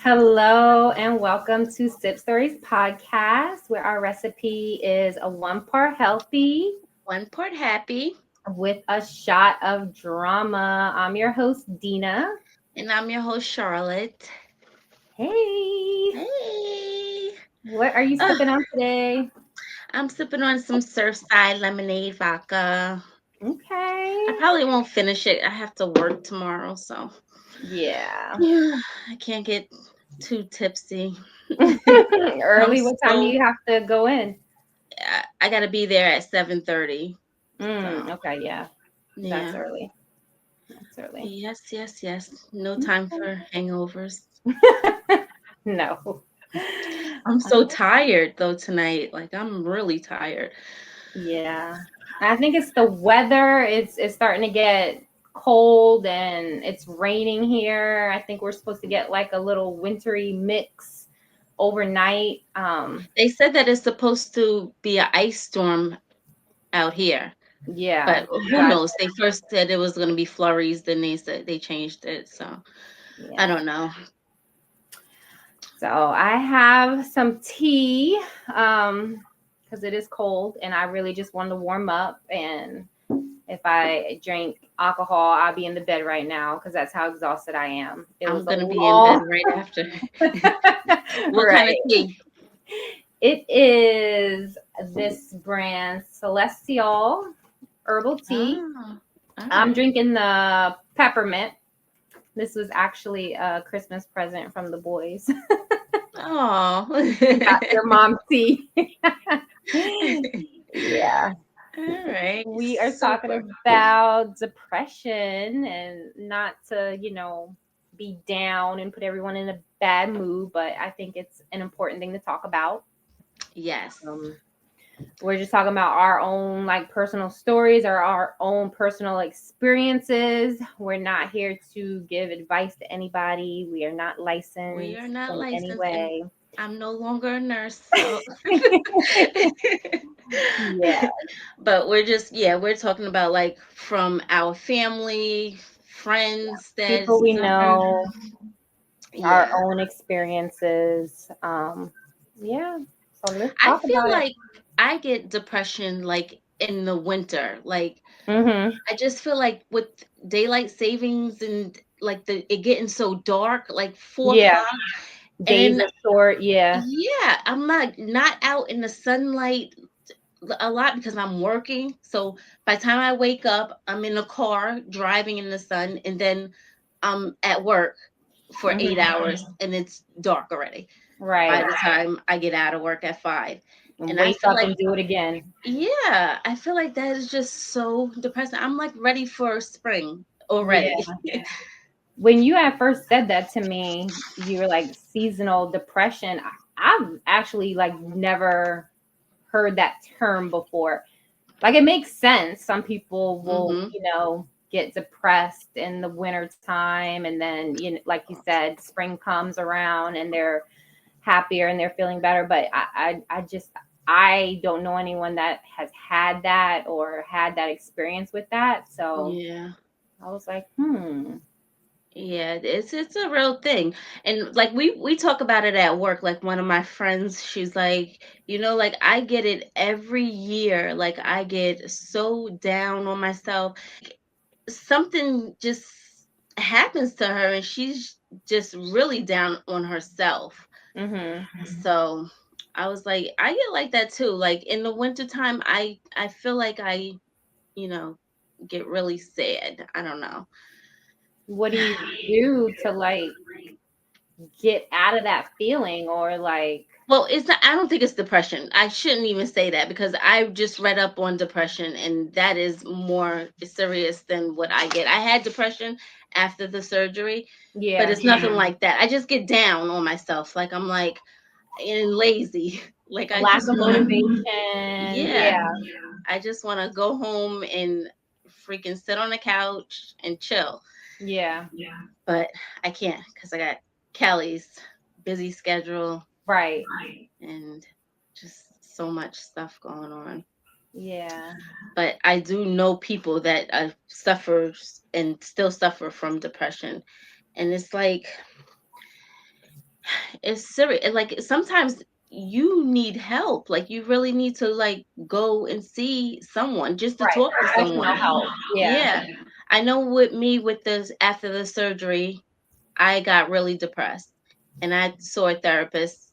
Hello and welcome to Sip Stories podcast, where our recipe is a one part healthy One part happy, with a shot of drama. I'm your host, Dina. and I'm your host, Charlotte. Hey, Hey! what are you Ugh, sipping on today? I'm sipping on some Surfside lemonade vodka. I Okay. probably won't finish it. I have to work tomorrow, so Yeah. yeah, I can't get too tipsy. I'm Early, what time do so you have to go in? I gotta be there at 7:30. So Okay, yeah, that's yeah, early. That's early. yes. No time for hangovers. No. I'm so tired though tonight. Like I'm really tired. Yeah. I think it's the weather. It's starting to get cold and it's raining here. I think we're supposed to get like a little wintry mix overnight. They said that it's supposed to be an ice storm out here, Yeah. but who That, knows? They first said it was going to be flurries, then they said they changed it. So I yeah. don't know. So I have some tea because it is cold and I really just want to warm up. And if I drink alcohol, I'll be in the bed right now because that's how exhausted I am. It I'm was a going to be in bed long, right after. What kind of right. tea? It is this brand Celestial herbal tea. Oh, all I'm right. drinking the peppermint. This was actually a Christmas present from the boys. Oh. Got your mom tea. Yeah. All right. We are talking Super. about depression and not to, be down and put everyone in a bad mood, but I think it's an important thing to talk about. Yes. Um, we're just talking about our own like personal stories or our own personal experiences. We're not here to give advice to anybody. We are not We are licensed not in any licensed and way. I'm no longer a nurse, so Yeah, but we're just we're talking about like from our family, friends that people we suffer. know, our Yeah. own experiences. Yeah, so let's I talk feel about it. like I get depression like in the winter. Like Mm-hmm. I just feel like with daylight savings and like the it getting so dark, like four Yeah, o'clock, days and are short. Yeah. yeah, I'm not out in the sunlight a lot because I'm working. So by the time I wake up, I'm in the car driving in the sun, and then I'm at work for 8 hours, Mm-hmm. and it's dark already by Right. the time I get out of work at 5. And And I wake feel up like, and do it again. yeah, I feel like that is just so depressing. I'm like ready for spring Yeah. already. When you had first said that to me, you were like seasonal depression. I've actually like never heard that term before. Like it makes sense. Some people will, Hmm. get depressed in the winter time and then, like you said, spring comes around and they're happier and they're feeling better. But I don't know anyone that has had that or had that experience with that. So Yeah. I was like, Yeah, it's a real thing. And like we talk about it at work. Like one of my friends, she's like, like I get it every year. Like I get so down on myself. Something just happens to her and she's just really down on herself. mm-hmm. So I was like, I get like that too. Like in the wintertime, I feel like you know, get really sad. I don't know. What do you do to like get out of that feeling or like, Well, it's not, I don't think it's depression. I shouldn't even say that because I just read up on depression and that is more serious than what I get. I had depression after the surgery, but yeah, it's nothing like that. I just get down on myself. Like I'm like and lazy. Like I lack just of want to, motivation? yeah, Yeah, I just want to go home and freaking sit on the couch and chill. yeah, But I can't because I got Kelly's busy schedule right, and just so much stuff going on. yeah, But I do know people that suffers and still suffer from depression, and it's like It's serious. Like sometimes you need help. Like you really need to like go and see someone just to Right, talk to professional someone. help. Yeah. Yeah. I know with me with this after the surgery, I got really depressed and I saw a therapist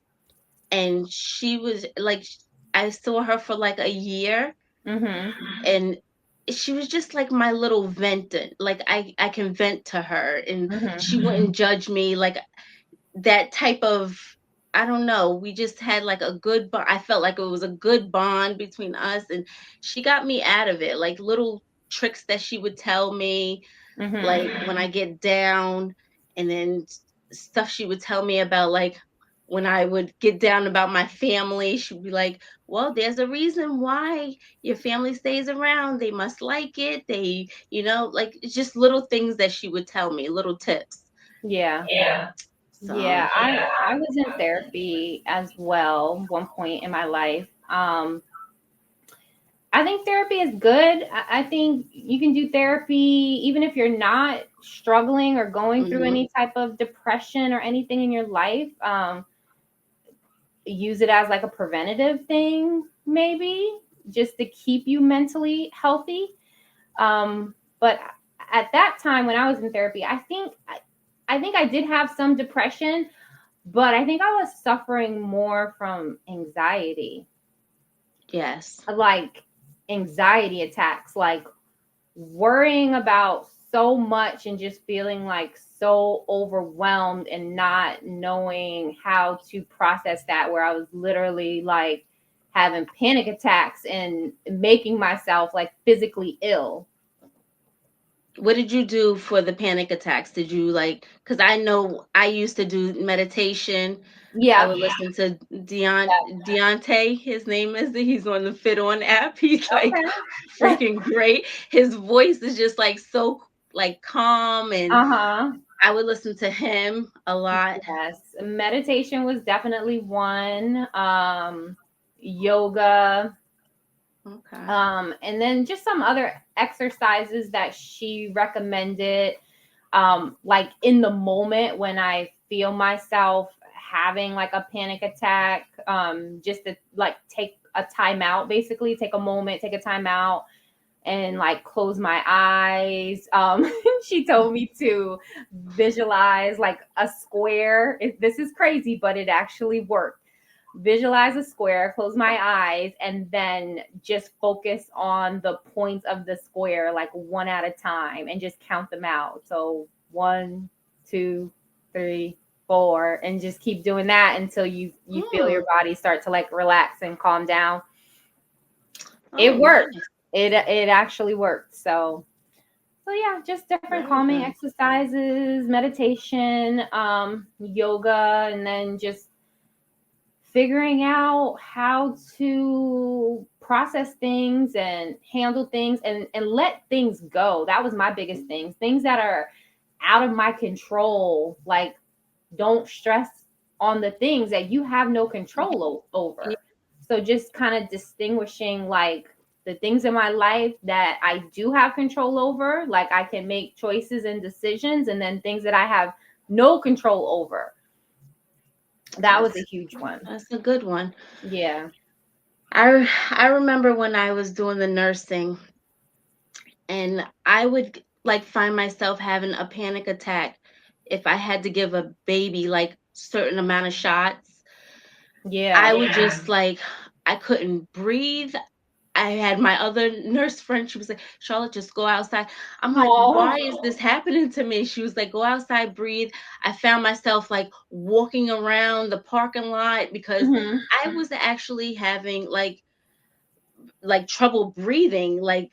and she was like I saw her for like a year Mhm. and she was just like my little venting. Like I can vent to her and Mhm. she wouldn't judge me. Like that type of I don't know, we just had like a good bond. I felt like it was a good bond between us and she got me out of it. Like little tricks that she would tell me Mhm. like when I get down and then stuff she would tell me about like when I would get down about my family, she'd be like, "Well, there's a reason why your family stays around. They must like it. They, like it's just little things that she would tell me, little tips." Yeah. So, Yeah, I was in therapy as well one point in my life. I think therapy is good. I think you can do therapy even if you're not struggling or going through mhm. any type of depression or anything in your life. Use it as like a preventative thing, maybe just to keep you mentally healthy. But at that time when I was in therapy, I think I did have some depression, but I think I was suffering more from anxiety, Yes. like anxiety attacks, like worrying about so much and just feeling like so overwhelmed and not knowing how to process that, where I was literally like having panic attacks and making myself like physically ill. What did you do for the panic attacks? Did you like, because I know I used to do meditation. I Yeah. would listen to Deontay, his name is. He's on the Fit On app. He's like Okay. freaking great. His voice is just like so like calm, and Uh-huh. I would listen to him a lot. Yes. Meditation was definitely one. Yoga, Okay. and then just some other exercises that she recommended, like in the moment when I feel myself having like a panic attack, just to like take a time out, basically take a moment, take a time out and like close my eyes. She told me to visualize like a square. This is crazy, but it actually worked. Visualize a square, close my eyes, and then just focus on the points of the square, like one at a time, and just count them out. So 1, 2, 3, 4, and just keep doing that until you feel your Hmm. body start to like relax and calm down. Oh, It worked. nice. It actually worked. So yeah, just different Very calming good. exercises, meditation, yoga, and then just figuring out how to process things and handle things and let things go. That was my biggest thing. Things that are out of my control, like don't stress on the things that you have no control Yeah. over. So just kind of distinguishing like the things in my life that I do have control over, like I can make choices and decisions, and then things that I have no control over. That was That's a huge one. that's a good one. Yeah. I remember when I was doing the nursing and I would like find myself having a panic attack if I had to give a baby like certain amount of shots. I Yeah. would just like I couldn't breathe. I had my other nurse friend, she was like, "Charlotte, just go outside." I'm like, Oh. "Why is this happening to me?" She was like, "Go outside, breathe." I found myself like walking around the parking lot because Hmm. I was actually having like trouble breathing. Like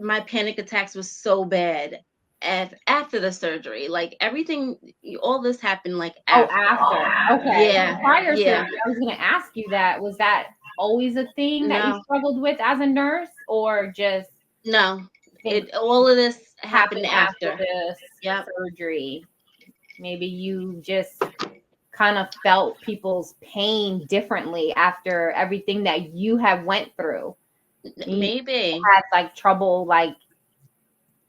my panic attacks was so bad after the surgery. Like everything, all this happened like Oh, after. after. Okay. Yeah, Prior yeah. surgery, I was going to ask you that. Was that always a thing that you No, struggled with as a nurse, or just no. think All of this happened happened after after. the Yep. surgery? Maybe you just kind of felt people's pain differently after everything that you have went through. You Maybe. had like trouble like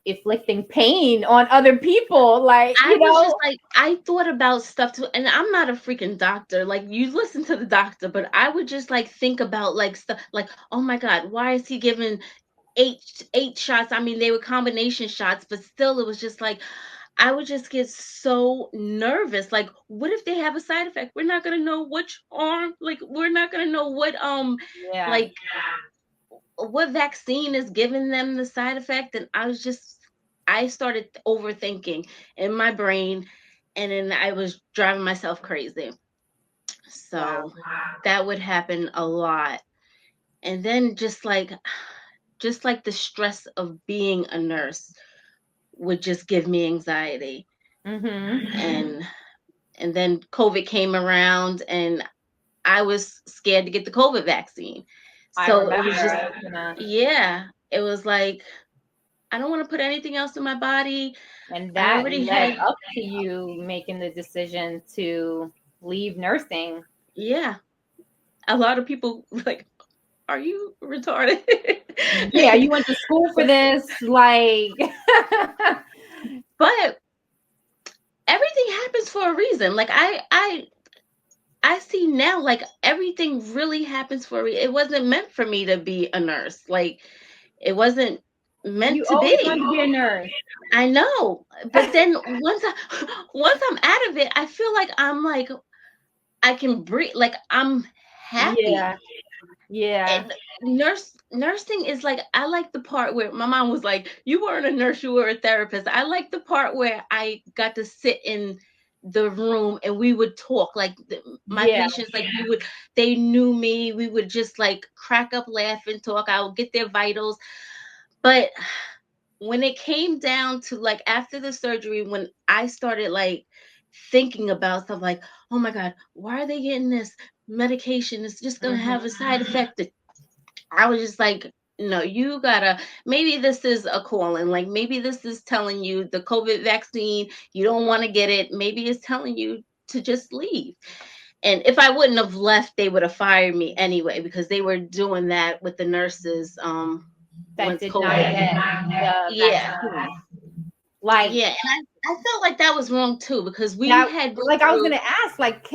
inflicting pain on other people, like, I was just like, I thought about stuff too, and I'm not a freaking doctor. Like, you listen to the doctor, but I would just like think about like stuff like, oh my God, why is he giving eight shots? I mean, they were combination shots, but still, it was just like I would just get so nervous. Like, what if they have a side effect? We're not gonna know which arm. Like, we're not gonna know what yeah. like what vaccine is giving them the side effect. And I started overthinking in my brain, and then I was driving myself crazy. Wow. So that would happen a lot. And then just like the stress of being a nurse would just give me anxiety. Mm-hmm. And then COVID came around, and I was scared to get the COVID vaccine. I So it was just, remember. Yeah. yeah, it was like, I don't want to put anything else in my body. And I that already led had, up to you making the decision to leave nursing. yeah, a lot of people were like, are you retarded? Yeah, you went to school for this, like. But everything happens for a reason. Like I see now, like everything really happens for a reason. It wasn't meant for me to be a nurse. Like it wasn't meant You to always be. wanted to be a nurse. I know. But then once I'm out of it, I feel like I can breathe. Like I'm Yeah, happy. yeah, And nursing is like, I like the part where my mom was like, you weren't a nurse, you were a therapist. I like the part where I got to sit in the room and we would talk like my yeah. patients, like they knew me, we would just like crack up, laugh and talk. I would get their vitals. But when it came down to like after the surgery, when I started like thinking about stuff like, oh my God, why are they getting this medication? It's just gonna Hmm. have a side effect. I was just like, no, you gotta, maybe this is a calling. Like maybe this is telling you the COVID vaccine, you don't want to get it. Maybe it's telling you to just leave. And if I wouldn't have left, they would have fired me anyway, because they were doing that with the nurses That once did not COVID. get the Yeah. vaccine. Like Yeah. And I felt like that was wrong too, because we that, had been like I was through, gonna ask, like,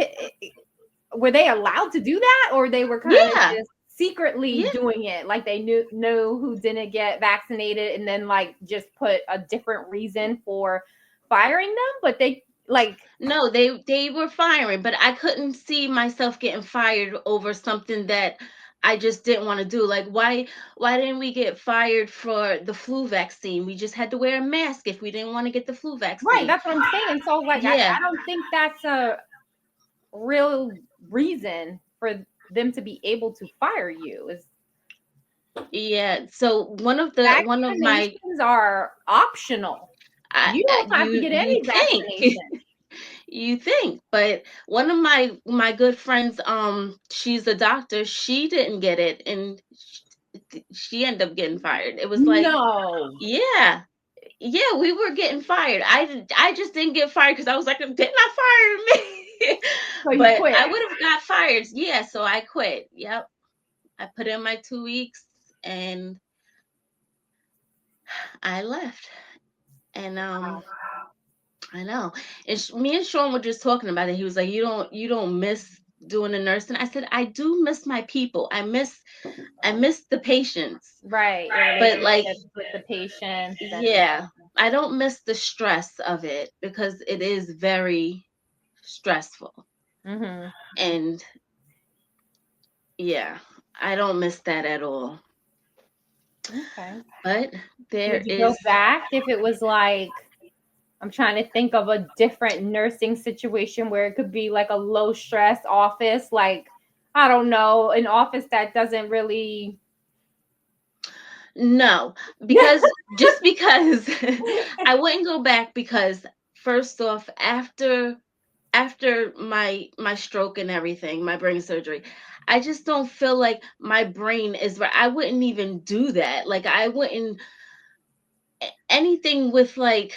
were they allowed to do that, or they were kind of yeah. just secretly Yeah. doing it? Like they knew who didn't get vaccinated, and then like just put a different reason for firing them, but they like. No, they were firing, but I couldn't see myself getting fired over something that I just didn't want to do. Like why didn't we get fired for the flu vaccine? We just had to wear a mask if we didn't want to get the flu Right, vaccine. that's what I'm saying. So like Yeah. I don't think that's a real reason for them to be able to fire you. Is Yeah. So one of my vaccinations are optional. You don't have to get you any think vaccination. you think, but one of my good friends, she's a doctor, she didn't get it, and she ended up getting fired. It was like, No. yeah. Yeah, we were getting fired. I just didn't get fired because I was like, didn't I fire me? So you But quit. I would have got fired. Yeah, so I quit. Yep. I put in my 2 weeks and I left. And I know. And me and Sean were just talking about it. He was like, you don't miss doing the nursing. I said, I do miss my people. I miss the patients. Right. Your But like, relationships with the patients and yeah, I don't miss the stress of it because it is very stressful. hmm. And yeah, I don't miss that at all. Okay. But there Would you go is, back if it was like, I'm trying to think of a different nursing situation where it could be like a low stress office, like I don't know, an office that doesn't really. no, because just because I wouldn't go back because first off, after my stroke and everything, my brain surgery, I just don't feel like my brain is right. I wouldn't even do that. Like I wouldn't anything with like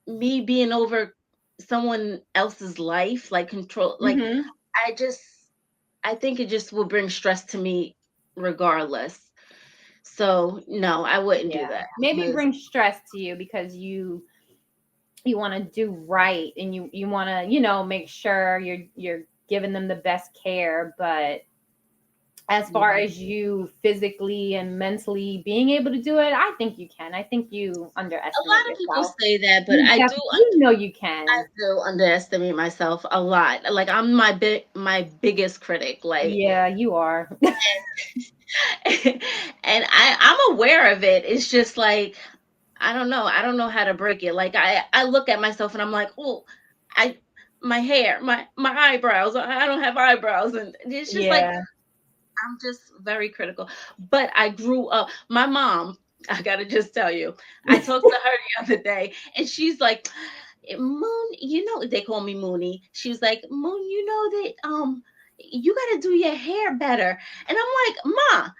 me being over someone else's life, like control, like Hmm. I just I think it just will bring stress to me regardless. So no, I wouldn't do Yeah. that. Maybe 'Cause bring stress to you because you want to do right and you want to, make sure you're giving them the best care, but as far yeah. as you physically and mentally being able to do it, I think you can. I think you A underestimate lot of people yourself. say that, but You definitely, you I can. do underestimate myself a lot. Like I'm my biggest critic. Like Yeah, you are. and I'm aware of it. It's just like I don't know. I don't know how to break it. Like I look at myself and I'm like, oh, I my hair, my eyebrows. I don't have eyebrows, and it's just like Yeah. I'm just very critical. But I grew up. My mom. I gotta just tell you. I talked to her the other day, and she's like, Moon, they call me Mooney. She was like, Moon, that you gotta do your hair better. And I'm like, Ma,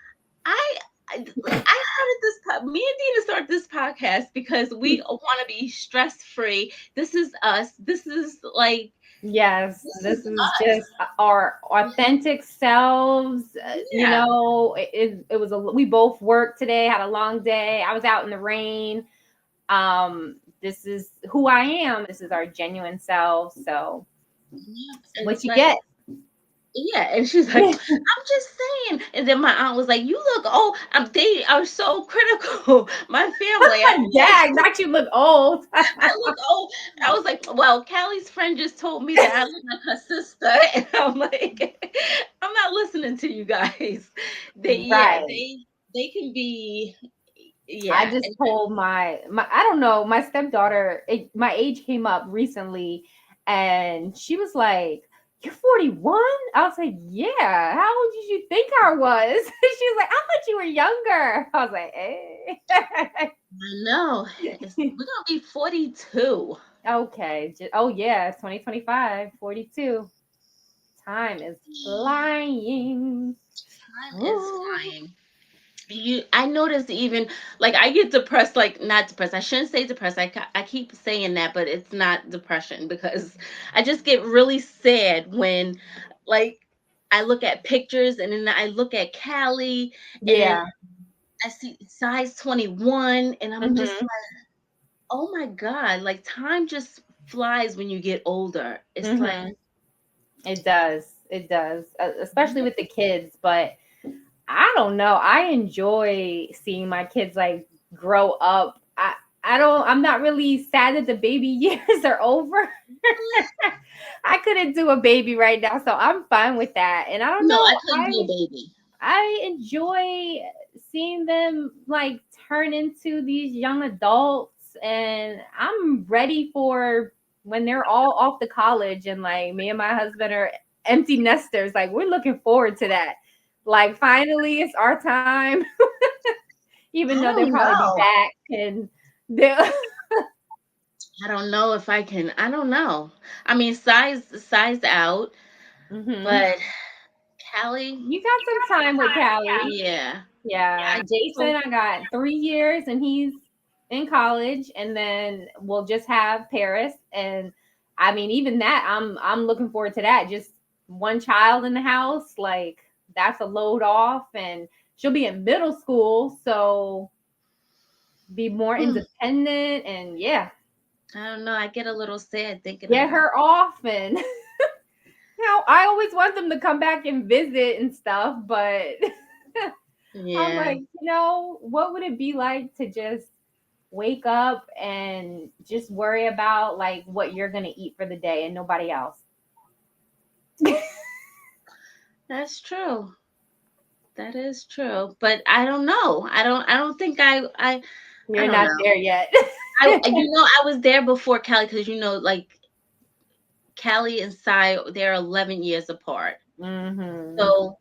I I started me and Dina started this podcast because we want to be stress free. This is us. This is like Yes, this this is is us. just our authentic selves. Yeah. It was we both worked today, had a long day. I was out in the rain. This is who I am. This is our genuine self. So Yeah. it's And what it's you like, get. yeah, and she's like, I'm just saying. And then my aunt was like, you look old. They are so critical. My family. I'm like, Dang, not you look old. I look old. I was like, well, Callie's friend just told me that I look like her sister. And I'm like, I'm not listening to you guys. Yeah, Right. they can be, I yeah. just told my I don't know, my stepdaughter, my age came up recently and she was like, "You're 41?" I was like, "Yeah. How old did you think I was?" She was like, "I thought you were younger." I was like, "Eh." I know. We're gonna be 42. Okay. Oh yeah, it's 2025, 42. Time is flying. Time is Ooh. flying. I notice even like I get depressed, like not depressed. I shouldn't say depressed. I keep saying that, but it's not depression because I just get really sad when like I look at pictures and then I look at Callie and Yeah. I see size 21 and I'm just Mhm. like, oh my God, like time just flies when you get older. It's like, Mhm. It does. It does. Especially with the kids, but I don't know. I enjoy seeing my kids like grow up. I'm not really sad that the baby years are over. I couldn't do a baby right now, so I'm fine with that. And I don't no, I know, couldn't do a baby. I enjoy seeing them like turn into these young adults, and I'm ready for when they're all off to college and like me and my husband are empty nesters. Like we're looking forward to that. Like finally it's our time, even I though they'll don't probably be know. back and they'll I don't know if I can. I don't know. I mean, size out, hmm. but Callie, You got some time with Callie. yeah. Yeah, I Jason, I got 3 years and he's in college, and then we'll just have Paris. And I mean, even that, I'm looking forward to that. Just one child in the house, like that's a load off, and she'll be in middle school, so be more hmm, independent, and yeah, I don't know. I get a little sad thinking get about. her off. And I always want them to come back and visit and stuff, but I'm Yeah, like, what would it be like to just wake up and just worry about like what you're gonna eat for the day and nobody else? that's true. That is true. But I don't know. I don't think I You're don't not know. there yet. I was there before Callie because like Callie and Sai, they're 11 years apart. Hmm. So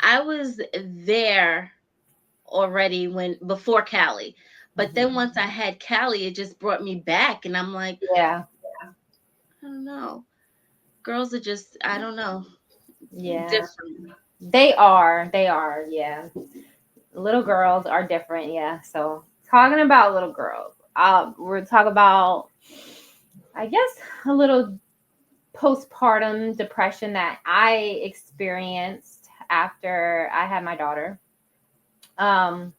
I was there already when before Callie. But then once I had Callie, it just brought me back, and I'm like, Yeah, I don't know. Girls are just, I don't know, yeah, different. they are, yeah. Little girls are different, yeah. So talking about little girls, we're talking about, I guess, a little postpartum depression that I experienced after I had my daughter. um,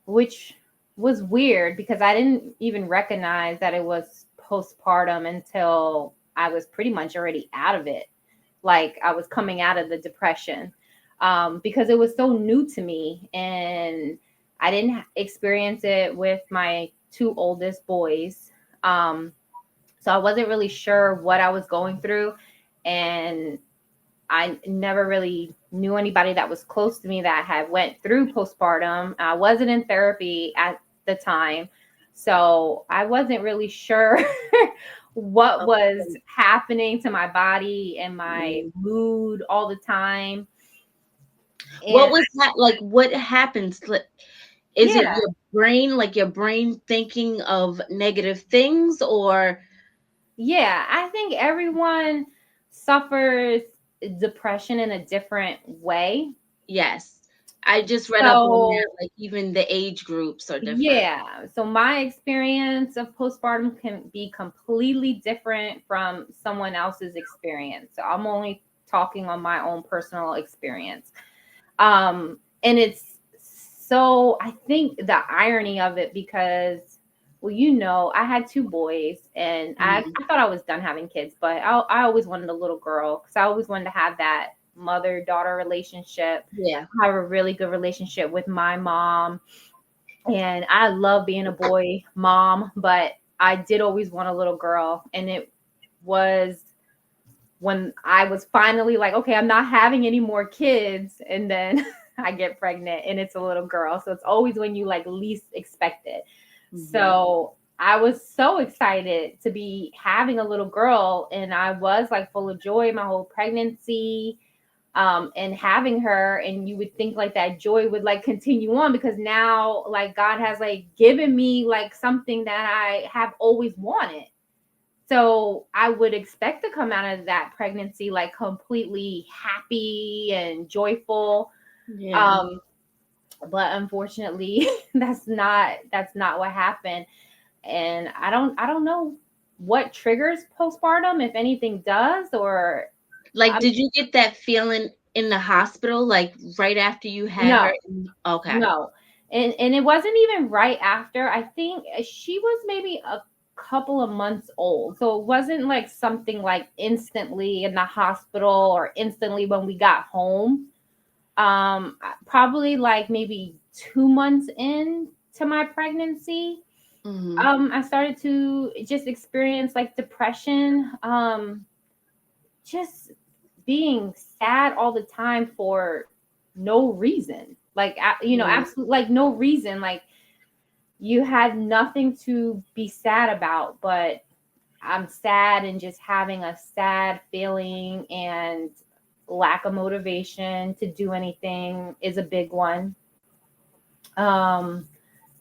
which was weird because I didn't even recognize that it was postpartum until I was pretty much already out of it. Like I was coming out of the depression, because it was so new to me, and I didn't experience it with my two oldest boys. So I wasn't really sure what I was going through, and I never really knew anybody that was close to me that had went through postpartum. I wasn't in therapy at the time, so I wasn't really sure what was Okay. happening to my body and my Mm. mood all the time. What And was that like? What happens? Is it yeah, your brain, like your brain thinking of negative things, or yeah, I think everyone suffers depression in a different way. yes? I just read up on that. So Like even the age groups are different. yeah. So my experience of postpartum can be completely different from someone else's experience. So I'm only talking on my own personal experience. And it's so, I think the irony of it, because, well, I had two boys, and Mhm. I thought I was done having kids, but I always wanted a little girl because I always wanted to have that mother daughter relationship, Yeah. have a really good relationship with my mom. And I love being a boy mom, but I did always want a little girl. And it was when I was finally like, okay, I'm not having any more kids. And then I get pregnant and it's a little girl. So it's always when you like least expect it. Hmm. So I was so excited to be having a little girl. And I was like full of joy my whole pregnancy, and having her. And you would think like that joy would like continue on because now like God has like given me like something that I have always wanted. So I would expect to come out of that pregnancy like completely happy and joyful. Yeah. Um, but unfortunately, that's not what happened. And I don't know what triggers postpartum, if anything does, or Like, um, did you get that feeling in the hospital, like right after you had her? no, Okay. no. And it wasn't even right after. I think she was maybe a couple of months old. So it wasn't like something like instantly in the hospital or instantly when we got home. Probably like maybe 2 months in to my pregnancy, Hmm. I started to just experience like depression, just being sad all the time for no reason. Like, Yeah. absolutely like no reason. Like, you had nothing to be sad about, but I'm sad, and just having a sad feeling and lack of motivation to do anything is a big one. Um,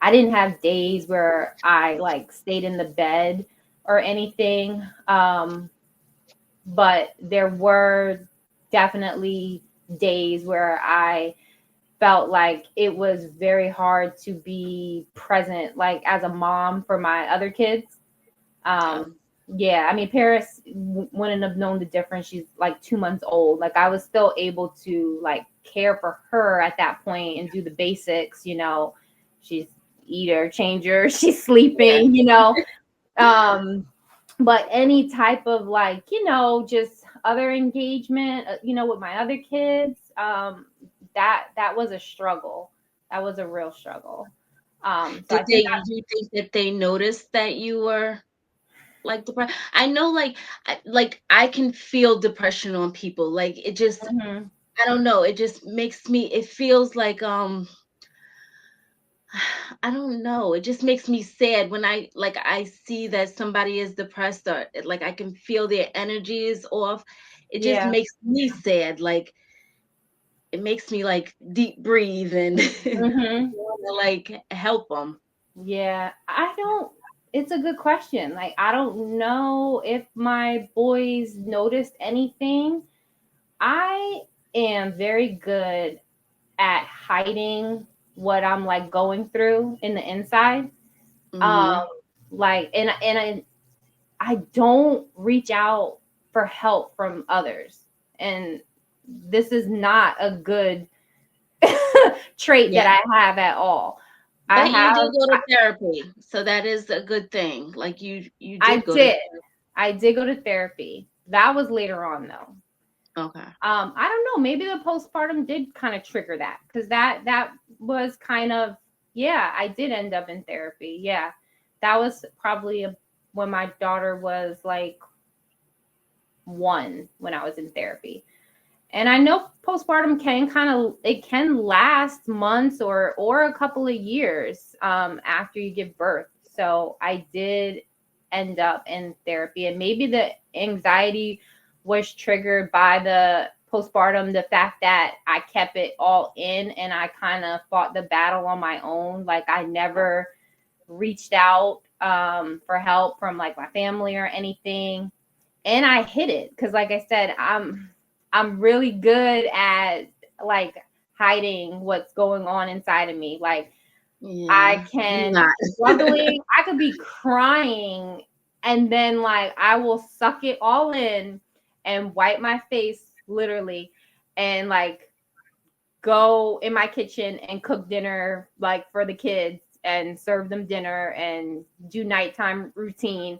I didn't have days where I like stayed in the bed or anything. But there were definitely days where I felt like it was very hard to be present, like as a mom for my other kids. Um, yeah, I mean, Paris wouldn't have known the difference. She's like 2 months old. Like I was still able to like care for her at that point and do the basics. She's eater, changer, she's Yeah. sleeping. Um, but any type of like, just other engagement, with my other kids, that was a struggle. That was a real struggle. So I Did think they? Do you think that they noticed that you were like depressed? I know, like, I can feel depression on people. Like it just, Mhm. I don't know. It just makes me. It feels like I don't know. It just makes me sad when I see that somebody is depressed, or like I can feel their energy is off. It just Yeah. makes me sad. Like it makes me like deep breathe and Mhm. want to like help them. Yeah, I don't. It's a good question. Like, I don't know if my boys noticed anything. I am very good at hiding what I'm like going through in the inside. Hmm. Um, like, and I don't reach out for help from others, and this is not a good trait that Yeah. I have at all. I But you did have, go to therapy, so that is a good thing. Like you I did go to did, I did go to therapy. That was later on though. okay. I don't know. Maybe the postpartum did kind of trigger that because that was kind of, yeah. I did end up in therapy. Yeah, that was probably when my daughter was like 1 when I was in therapy. And I know postpartum can kind of, it can last months or a couple of years after you give birth. So I did end up in therapy, and maybe the anxiety was triggered by the postpartum, the fact that I kept it all in and I kind of fought the battle on my own. Like I never reached out for help from like my family or anything, and I hid it because, like I said, I'm really good at like hiding what's going on inside of me. Like I Yeah. I'm can not. be struggling, I could be crying, and then like I will suck it all in and wipe my face literally, and like go in my kitchen and cook dinner like for the kids and serve them dinner and do nighttime routine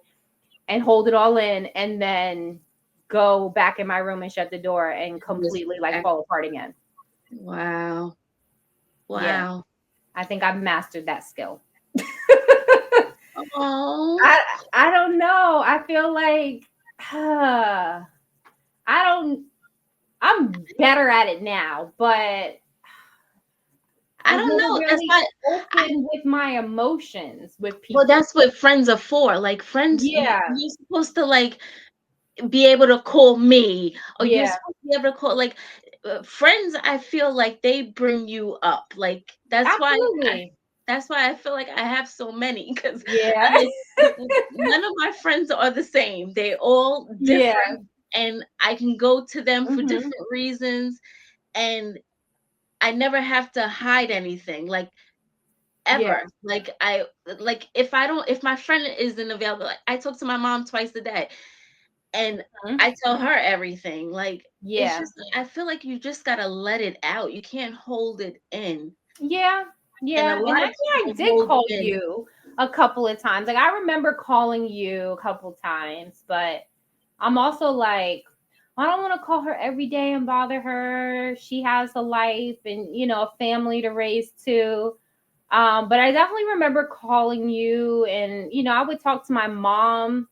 and hold it all in, and then go back in my room and shut the door and Just completely like fall apart again. wow. Yeah, Wow. I think I've mastered that skill. Oh. I I don't know. I feel like I don't. I'm better at it now, but I I've don't never know. That's really why I opened with my emotions with well, people. that's what friends are for. Like friends, Yeah, you're supposed to like be able to call me, or you're yeah, supposed to be able to call like friends. I feel like they bring you up. Like absolutely. that's why I feel like I have so many because I Yeah, like none of my friends are the same. They all yeah. different, and I can go to them for Hmm. different reasons, and I never have to hide anything. Like Yeah. ever. Like I like if my friend isn't available, like, I talk to my mom twice a day and Mhm. I tell her everything. Like it's Yeah. just I feel like you just gotta let it out. You can't hold it in. Yeah, And a yeah, and lot I of think I people did hold call it in. you a couple of times. Like I remember calling you a couple times, but I'm also like, I don't want to call her every day and bother her. She has a life and a family to raise too. But I definitely remember calling you, and I would talk to my mom,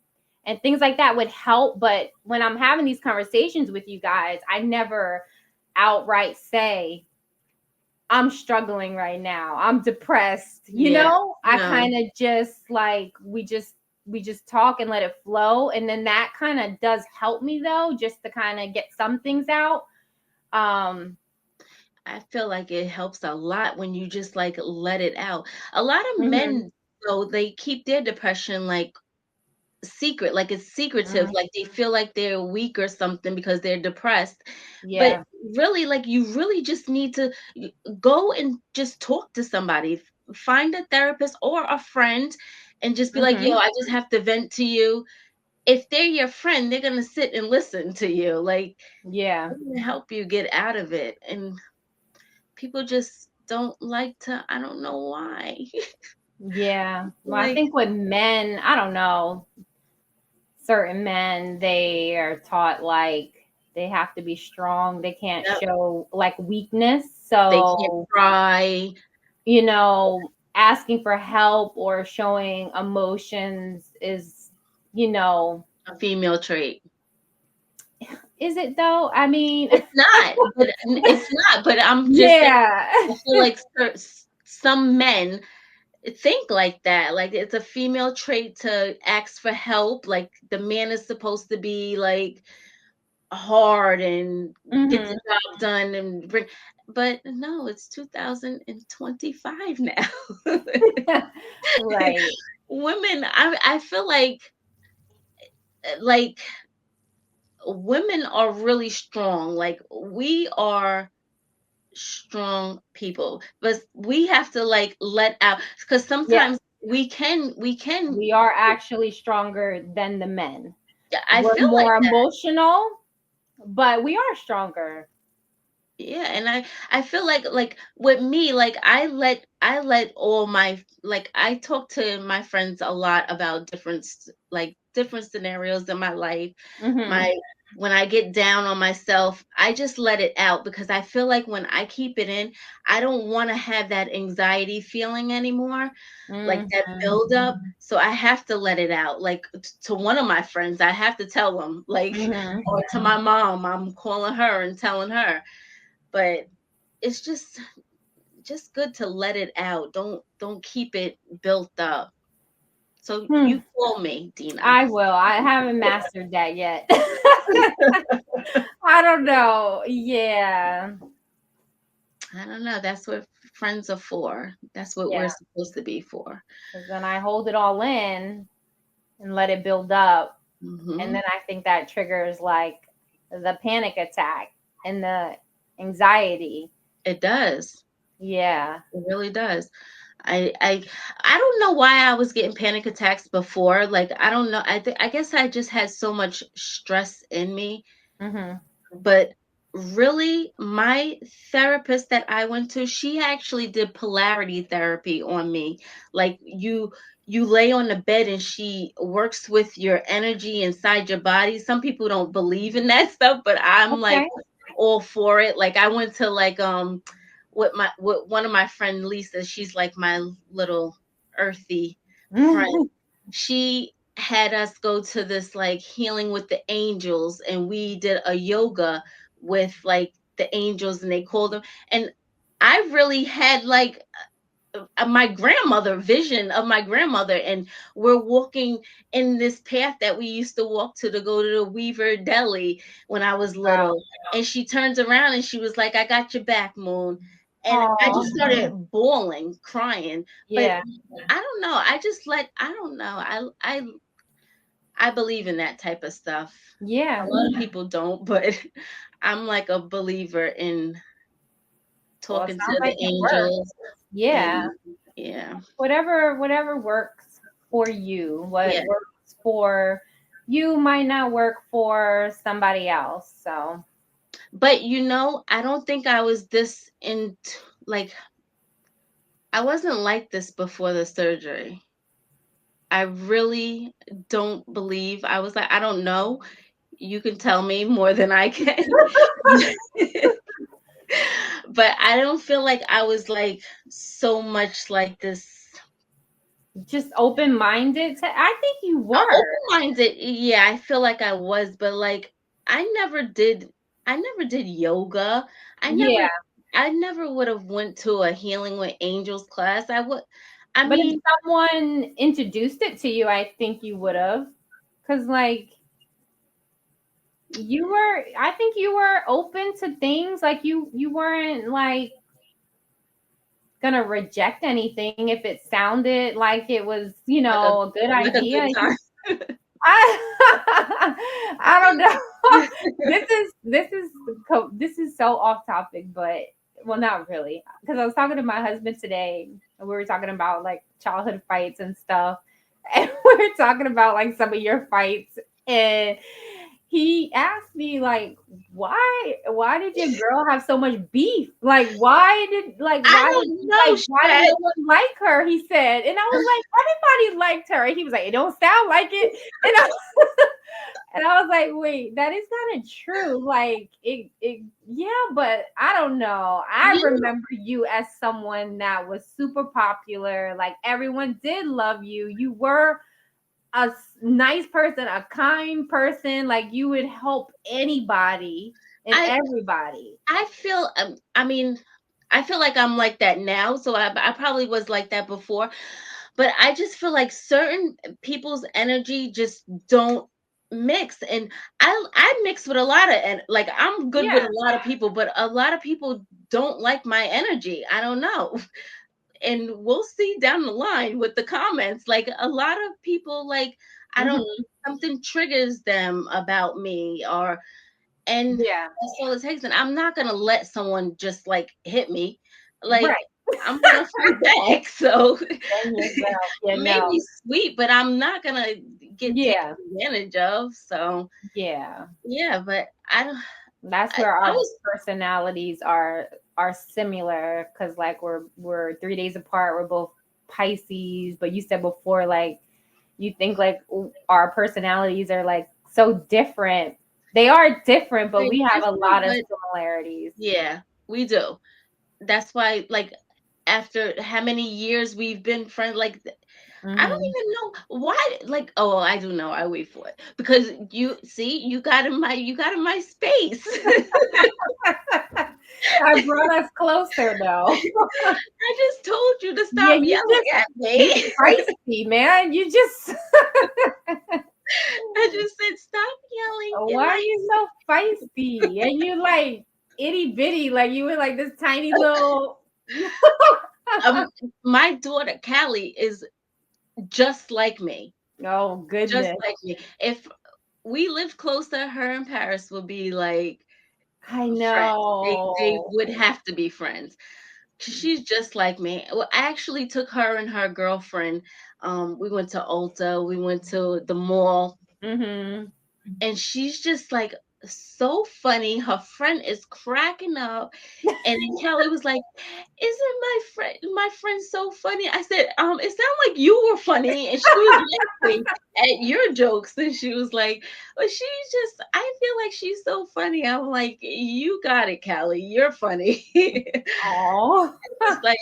and things like that would help. But when I'm having these conversations with you guys, I never outright say I'm struggling right now. I'm depressed. Yeah. I No. kind of just like we just talk and let it flow, and then that kind of does help me though, just to kind of get some things out. Um I feel like it helps a lot when you just like let it out. A lot of mhm, men though they keep their depression like secret, like it's secretive, mhm, like they feel like they're weak or something because they're depressed. But yeah. really, like you really just need to go and just talk to somebody, find a therapist or a friend, and just be like, yo, Mhm, I just have to vent to you. If they're your friend, they're gonna sit and listen to you. Like yeah. they're gonna help you get out of it. And people just don't like to, I don't know why. Yeah. Well, I Like, think with men, I don't know, certain men, they are taught like they have to be strong. They can't yep, show like weakness. they can't So cry. asking for help or showing emotions is, you know, A female trait. is it though? I mean, It's not, but it's not, but I'm just saying, yeah. I feel like some men think like that. Like it's a female trait to ask for help. Like the man is supposed to be like hard and get the Hmm. job done and bring, but no, it's 2025 now. Right. Women, I feel like women are really strong. Like we are strong people, but we have to like let out because Yes. sometimes we can We are actually stronger than the men. I We're feel like more that. emotional, but we are stronger. Yeah, and I feel like with me, like I let all my, like, I talk to my friends a lot about like different scenarios in my life. Mhm. My When I get down on myself, I just let it out, because I feel like when I keep it in, I don't want to have that anxiety feeling anymore, like that Mhm. build up. So I have to let it out. Like, to one of my friends, I have to tell them, like, Mhm. or to my mom, I'm calling her and telling her. But it's just good to let it out. Don't keep it built up. So Hmm. you call me, Dina. I will. I haven't mastered that yet. I don't know. Yeah. I don't know. That's what friends are for. That's what we're Yeah. supposed to be for. Because then I hold it all in and let it build up. And Hmm. then I think that triggers like the panic attack and the anxiety. It does. Yeah. It really does. I I I don't know why I was getting panic attacks before. Like, I don't know. I guess I just had so much stress in me. Mhm. But really, my therapist that I went to, she actually did polarity therapy on me. Like, you lay on the bed and she works with your energy inside your body. Some people don't believe in that stuff, but I'm like Okay. all for it. Like, I went to, like, with one of my friend Lisa, she's like my little earthy friend. She had us go to this, like, healing with the angels, and we did a yoga with, like, the angels, and they called them. And I really had, like, my grandmother vision of my grandmother, and we're walking in this path that we used to walk to go to the Weaver Deli when I was Wow. little. And she turns around and she was like, I got your back, Moon. And I Oh. just started bawling, crying. But Yeah. I don't know, I don't know, I believe in that type of stuff. A Yeah. lot of people don't, but I'm like a believer in Well, it talking sounds to like the it works. angels. Yeah. And yeah. Whatever works for you. Yeah. What works for you might not work for somebody else. So, But I don't think I was this in, like, I wasn't like this before the surgery. I really don't believe. I was like, I don't know. You can tell me more than I can. But I don't feel like I was, like, so much like this. just open-minded to I think you were. Open-minded, yeah, I feel like I was, but, like, I never did I never did yoga. I never Yeah. I never would have went to a Healing with Angels class. I But if mean, someone introduced it to you, I think you would have. Cause like I think you were open to things. Like you weren't like gonna reject anything if it sounded like it was, like a a good like a idea. good I don't know. This is so off topic, but well, not really. Because I was talking to my husband today, and we were talking about like childhood fights and stuff, and we were talking about like some of your fights, and he asked me like, why did your girl have so much beef? Like, I don't know, why did Shrek. no one like her? He said, and I was like, everybody liked her. And he was like, it don't sound like it, and I was like, wait, that is kind of true. Like yeah, but I don't know. I You remember you as someone that was super popular. Like everyone did love you. You were nice person, a kind person. Like you would help anybody and I everybody. I feel, I mean, I feel like I'm like that now, so I probably was like that before, but I just feel like certain people's energy just don't mix. And I mix with a lot of, and like, I'm good with Yeah. a lot of people, but a lot of people don't like my energy. I don't know. And we'll see down the line with the comments. Like, a lot of people, like, I don't, Hmm. something triggers them about me, or, and Yeah. that's all it takes. And I'm not gonna let someone just, like, hit me. Like, Right. I'm gonna fight back. So Then yourself. maybe sweet, but I'm not gonna get taken Yeah. advantage of. So Yeah. yeah, but I don't. That's I, where I our was personalities are similar because like we're 3 days apart. We're both Pisces, but you said before like you think like our personalities are like so different. They are different, but very we have a different, lot of but similarities. yeah, we do. That's why, like, after how many years we've been friends, like, I don't Hmm. even know why. Like, oh, I do know. I wait for it because you see, you got in my space. That brought us closer though. I just told you to Yeah, stop yelling at you me. feisty, man. You just I just said stop yelling in why are my. you so feisty? And you like itty bitty, like you were like this tiny little. Um, my daughter Callie is just like me. Oh Just goodness. like me. If we lived closer, her and Paris would be like I friends. They know. would have to be friends. She's just like me. Well, I actually took her and her girlfriend. We went to Ulta. We went to the mall, Hmm. and she's just like so funny. Her friend is cracking up, and then Kelly was like, "Isn't my friend so funny?" I said, "It sounded like you were funny," and she was laughing at your jokes, and she was like, "Well, she's just. I feel like she's so funny." I'm like, "You got it, Callie. You're funny." Oh, It's like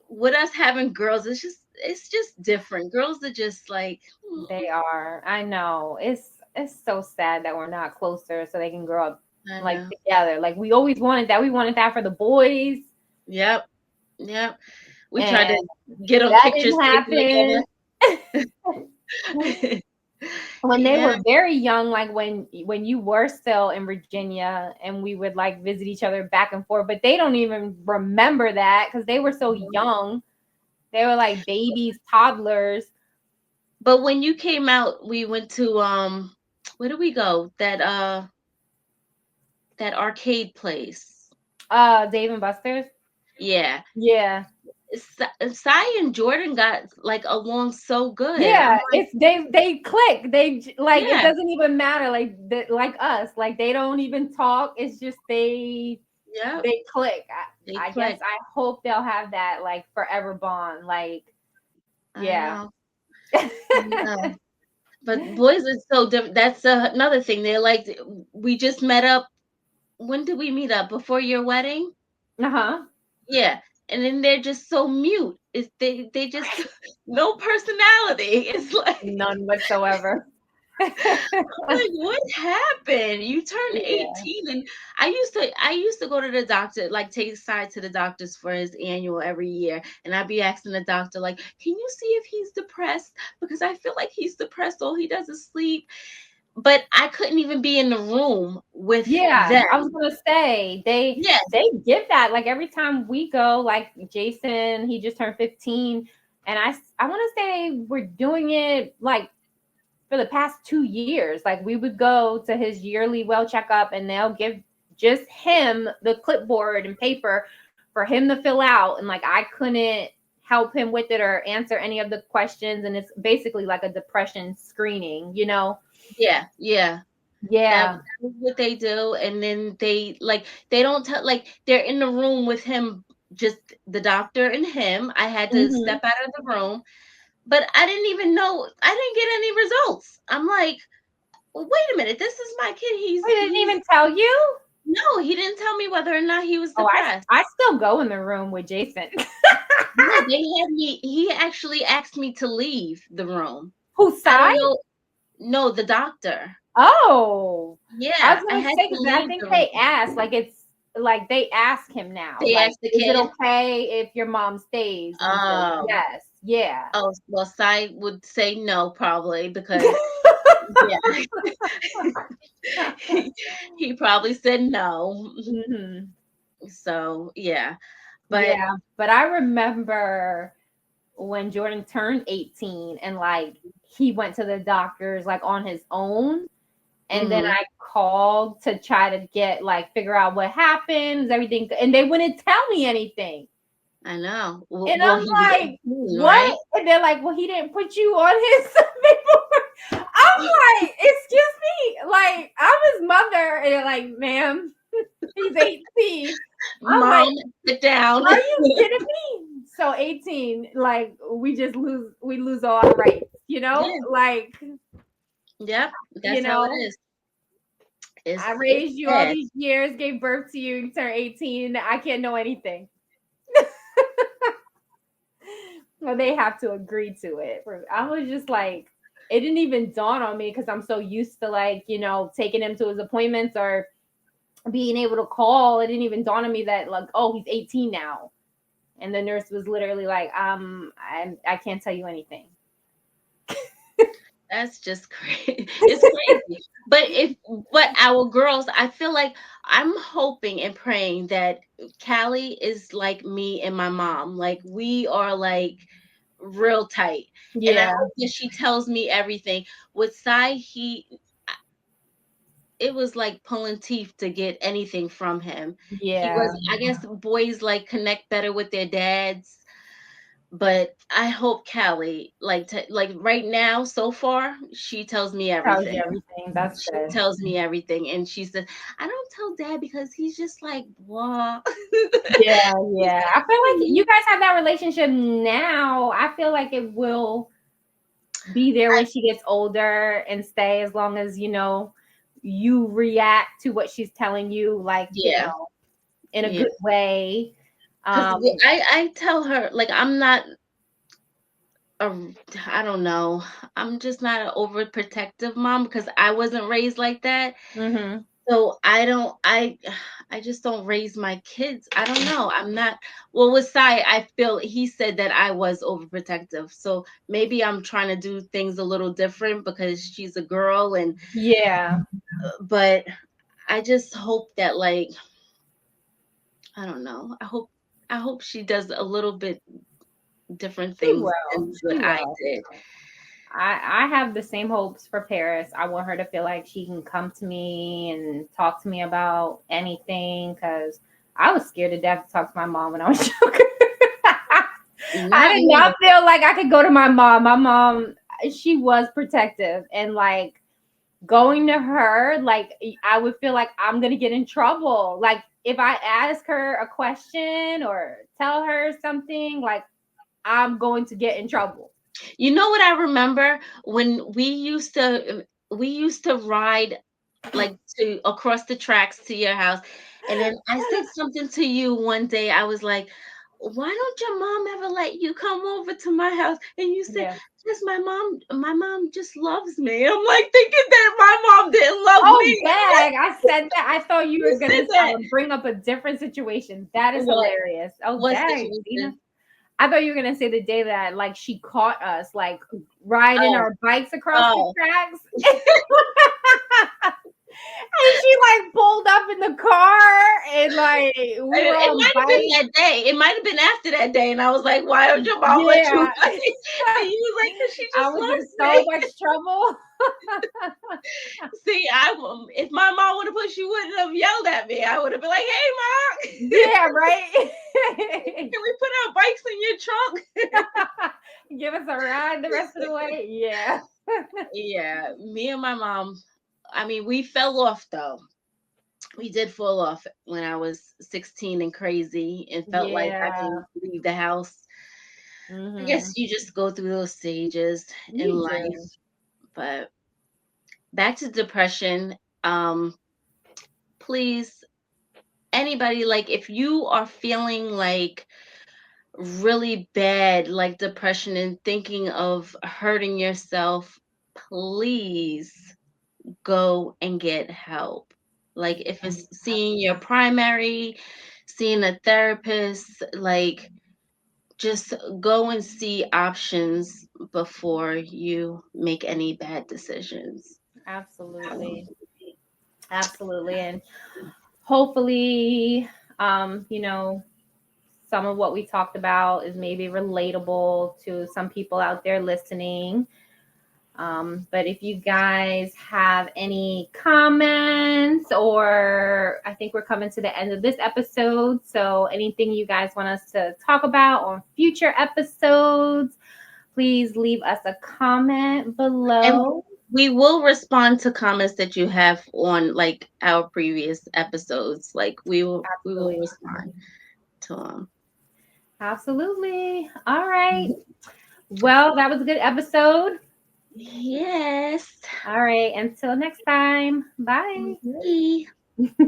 with us having girls, it's just different. Girls are just like, they are. I know. It's so sad that we're not closer so they can grow up I like know. together. Like we always wanted that. We wanted that for the boys, Yep, yep. We tried to and get them that pictures didn't happen. taken together. When they Yeah, were very young, like when you were still in Virginia and we would like visit each other back and forth, but they don't even remember that because they were so young. They were like babies, toddlers. but when you came out, we went to where did we go? That arcade place. Dave and Buster's. Yeah, Yeah. Cy and Jordan got like along so good. I'm Yeah, like, it's they click. Like it yeah, doesn't even matter like us. Like they don't even talk. It's just yep, they click. they I guess click. I hope they'll have that like forever bond. Like I yeah. know. I know. But boys are so different. That's another thing. They're like, we just met up. When did we meet up? Before your wedding? Uh-huh. Yeah. And then they're just so mute. They just no personality. It's like None whatsoever. I'm like, what happened? You turned Yeah. 18 and I used to go to the doctor, like take side to the doctors for his annual every year. And I'd be asking the doctor, like, can you see if he's depressed? Because I feel like he's depressed, all he does is sleep. But I couldn't even be in the room with Yeah, I was them. gonna say Yes, they give that like every time we go. Like Jason, he just turned 15, and I want to say we're doing it like for the past 2 years. Like we would go to his yearly well checkup, and they'll give just him the clipboard and paper for him to fill out, and like I couldn't help him with it or answer any of the questions, and it's basically like a depression screening, you know? yeah, yeah. That Yeah. is what they do, and then they don't tell like they're in the room with him, just the doctor and him. I had to Hmm. step out of the room, but I didn't even know I didn't get any results. I'm like, well, wait a minute, this is my kid. I didn't He's even tell you. no, he didn't tell me whether or not he was Oh, depressed. I still go in the room with Jason. No, they had me. He actually asked me to leave the room. Whose I don't side? know. No, the doctor. Oh, I Yeah, was I gonna had say to because I leave think the they room. ask like it's like they ask him now, They like, asked the is it kid. okay if your mom stays? And he says Oh, yes. Yeah. oh, well, Sai would say no, probably because yeah, he probably said no. Hmm. So yeah, but Yeah, but I remember when Jordan turned 18 and like he went to the doctors like on his own. And then mhm, I called to try to get like figure out what happens, everything, and they wouldn't tell me anything. I know. And Well, I'm he was like, 18, right? what? And they're like, well, he didn't put you on his paperwork. I'm like, excuse me. Like, I'm his mother, and like, ma'am, he's 18. I'm like, Mom, sit down. are you kidding me? So 18, like we lose all our rights, Yeah, Like, yep, you that's how it know, is. I It's raised you all sad. these years, gave birth to you, you turn 18, I can't know anything. Well, they have to agree to it. I was just like, it didn't even dawn on me because I'm so used to like, taking him to his appointments or being able to call. It didn't even dawn on me that like, oh, he's 18 now. And the nurse was literally like, I can't tell you anything. That's just crazy. It's crazy. But our girls, I feel like I'm hoping and praying that Callie is like me and my mom. Like we are like real tight. And I Yeah, hope that she tells me everything. With Sai, it was like pulling teeth to get anything from him. He yeah, was, I guess boys like connect better with their dads, but I hope Callie like right now so far she tells me tells you everything. everything. That's She good. tells me everything, and she says, "I don't tell Dad because he's just like what." Yeah, He's yeah. I feel like you like, guys have that relationship now. I feel like it will be there when she gets older and stay as long as you react to what she's telling you, like yeah, in a yeah. good way. Because um I tell her like I'm not a, I don't know. I'm just not an overprotective mom because I wasn't raised like that. mhm. So I just don't raise my kids. I don't know. I'm not well with Sai, I feel he said that I was overprotective. So maybe I'm trying to do things a little different because she's a girl and Yeah, but I just hope that like I don't know. I hope she does a little bit different she things will, than what she I will. did. I have the same hopes for Paris. I want her to feel like she can come to me and talk to me about anything because I was scared to death to talk to my mom when I was younger. I Not did me. not feel like I could go to my mom. My mom, she was protective, and like going to her, like I would feel like I'm gonna get in trouble. Like if I ask her a question or tell her something, like I'm going to get in trouble. You know what I remember when we used to ride like to across the tracks to your house. And then I said something to you one day. I was like, why don't your mom ever let you come over to my house? And you said, Yeah. because my mom just loves me. I'm like thinking that my mom didn't love Oh, me. dag. I said that. I thought you You were said gonna that. bring up a different situation. That is What? hilarious. Oh, What dag, Dina. situation? I thought you were gonna say the day that like she caught us like riding Oh, our bikes across the oh. tracks. And she like pulled up in the car and like we were It on might have been bikes. that day. It might have been after that day. And I was like, why don't your mom let you? Yeah. And you was like, because she I just was in loves so me. much trouble. See, if my mom would have pushed, she wouldn't have yelled at me. I would have been like, "Hey, mom, Yeah, right. can we put our bikes in your trunk?" Give us a ride the rest of the way. Yeah. Yeah, me and my mom. I mean, we fell off though. We did fall off when I was 16 and crazy, and felt like I Yeah. didn't leave the house. I guess Mhm. you just go through those stages in You life. do. But back to depression. Um, please, anybody, like if you are feeling like really bad, like depression and thinking of hurting yourself, please go and get help. Like if it's seeing your primary, seeing a therapist, like just go and see options before you make any bad decisions. Absolutely. Absolutely. And hopefully, you know, some of what we talked about is maybe relatable to some people out there listening. But if you guys have any comments, or I think we're coming to the end of this episode. So anything you guys want us to talk about on future episodes, please leave us a comment And below. we will respond to comments that you have on like our previous episodes. Like we will Absolutely. respond to them. Absolutely. All right. Well, that was a good episode. Yes. All right. Until next time. Bye. Bye.